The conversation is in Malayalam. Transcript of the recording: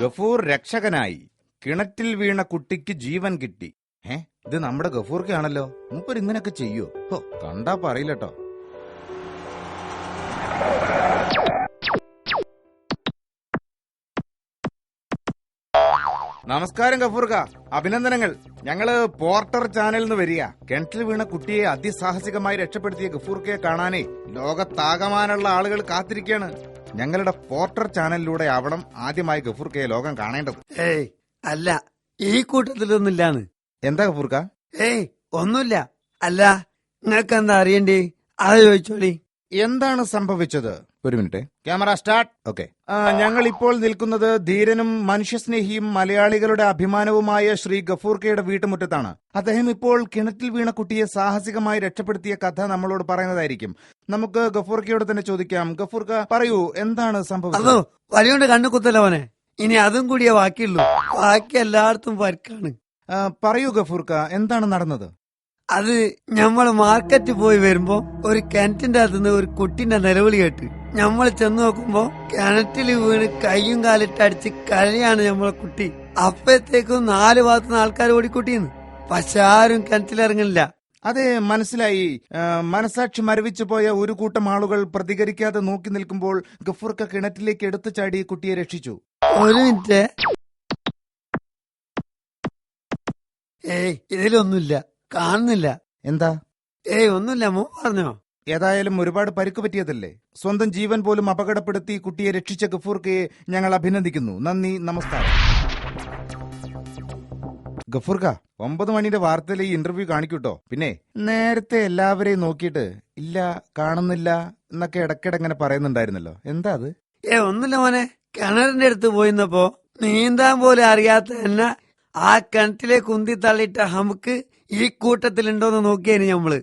ഗഫൂർ രക്ഷകനായി. കിണറ്റിൽ വീണ കുട്ടിക്ക് ജീവൻ കിട്ടി. ഇത് നമ്മുടെ ഗഫൂർക്കാണല്ലോ. മൂപ്പർ ഇങ്ങനെയൊക്കെ ചെയ്യോ? കണ്ടാ പറയില്ലട്ടോ. നമസ്കാരം ഗഫൂർക്ക, അഭിനന്ദനങ്ങൾ. ഞങ്ങള് പോർട്ടർ ചാനലിൽ നിന്ന് വരിക. കിണറ്റിൽ വീണ കുട്ടിയെ അതിസാഹസികമായി രക്ഷപ്പെടുത്തിയ ഗഫൂർക്കയെ കാണാനേ ലോകത്താകമാനുള്ള ആളുകൾ കാത്തിരിക്കുകയാണ്. ഞങ്ങളുടെ പോർട്ടർ ചാനലിലൂടെ ആവണം ആദ്യമായി ഗഫൂർക്കയെ ലോകം കാണേണ്ടത്. അല്ല, ഈ കൂട്ടത്തിലൊന്നുമില്ലാന്ന്. എന്താ ഗഫൂർക്ക? ഒന്നുമില്ല. അല്ല, നിങ്ങൾക്ക് എന്താ അറിയണ്ടേ? അത് ചോദിച്ചോളി. എന്താണ് സംഭവിച്ചത്? ഒരു മിനിറ്റ്, ക്യാമറ സ്റ്റാർട്ട്. ഓക്കെ. ഞങ്ങൾ ഇപ്പോൾ നിൽക്കുന്നത് ധീരനും മനുഷ്യസ്നേഹിയും മലയാളികളുടെ അഭിമാനവുമായ ശ്രീ ഗഫൂർക്കയുടെ വീട്ടുമുറ്റത്താണ്. അദ്ദേഹം ഇപ്പോൾ കിണറ്റിൽ വീണ കുട്ടിയെ സാഹസികമായി രക്ഷപ്പെടുത്തിയ കഥ നമ്മളോട് പറയുന്നതായിരിക്കും. നമുക്ക് ഗഫൂർക്കയോട് തന്നെ ചോദിക്കാം. ഗഫൂർക്ക, പറയൂ, എന്താണ് സംഭവിച്ചത്? വലിയോണ്ട് കണ്ണു കുത്തലവനെ. ഇനി അതും കൂടിയേ ബാക്കിയുള്ളൂ. ബാക്കി എല്ലായിടത്തും പരിക്കാണ്. പറയൂ ഗഫൂർക്ക, എന്താണ് നടന്നത്? അത് ഞമ്മള് മാർക്കറ്റിൽ പോയി വരുമ്പോ ഒരു കിണറ്റിന്റെ അകത്തുനിന്ന് ഒരു കുട്ടിന്റെ നിലവിളി കേട്ട് ഞമ്മള് ചെന്ന് നോക്കുമ്പോ കിണറ്റിൽ വീണ് കയ്യും കാലിട്ടടിച്ച് കരയാണ് ഞമ്മളെ കുട്ടി. അപ്പഴത്തേക്കും 4 ഭാഗത്തുനിന്ന് ആൾക്കാർ ഓടിക്കൂട്ടിന്ന്. പക്ഷെ ആരും കിണറ്റിലിറങ്ങില്ല. അതെ, മനസ്സിലായി. മനസാക്ഷി മരവിച്ചു പോയ ഒരു കൂട്ടം ആളുകൾ പ്രതികരിക്കാതെ നോക്കി നിൽക്കുമ്പോൾ ഗഫൂർക്ക കിണറ്റിലേക്ക് എടുത്തു ചാടി കുട്ടിയെ രക്ഷിച്ചു. ഒരു മിനിറ്റ്. ഇതിലൊന്നുമില്ല, കാണുന്നില്ല. എന്താ? ഒന്നുമില്ല, മോ പറഞ്ഞോ. ഏതായാലും ഒരുപാട് പരിക്ക് പറ്റിയതല്ലേ. സ്വന്തം ജീവൻ പോലും അപകടപ്പെടുത്തി കുട്ടിയെ രക്ഷിച്ച ഗഫൂർക്കയെ ഞങ്ങൾ അഭിനന്ദിക്കുന്നു. നന്ദി, നമസ്കാരം. ഗഫൂർക്ക, 9 മണിയുടെ വാർത്തയിൽ ഈ ഇന്റർവ്യൂ കാണിക്കൂട്ടോ. പിന്നെ നേരത്തെ എല്ലാവരെയും നോക്കിയിട്ട് ഇല്ല, കാണുന്നില്ല എന്നൊക്കെ ഇടയ്ക്കിടെ ഇങ്ങനെ പറയുന്നുണ്ടായിരുന്നല്ലോ. എന്താ അത്? ഒന്നുമില്ല മോനെ. കിണറിന്റെ അടുത്ത് പോയിന്നപ്പോ നീന്താൻ പോലും അറിയാത്ത എന്നെ ആ കിണറ്റിലേക്ക് ഉന്തി തള്ളിയിട്ട നമുക്ക് ഈ കൂട്ടത്തിലുണ്ടോന്ന് നോക്കിയേന് ഞമ്മള്.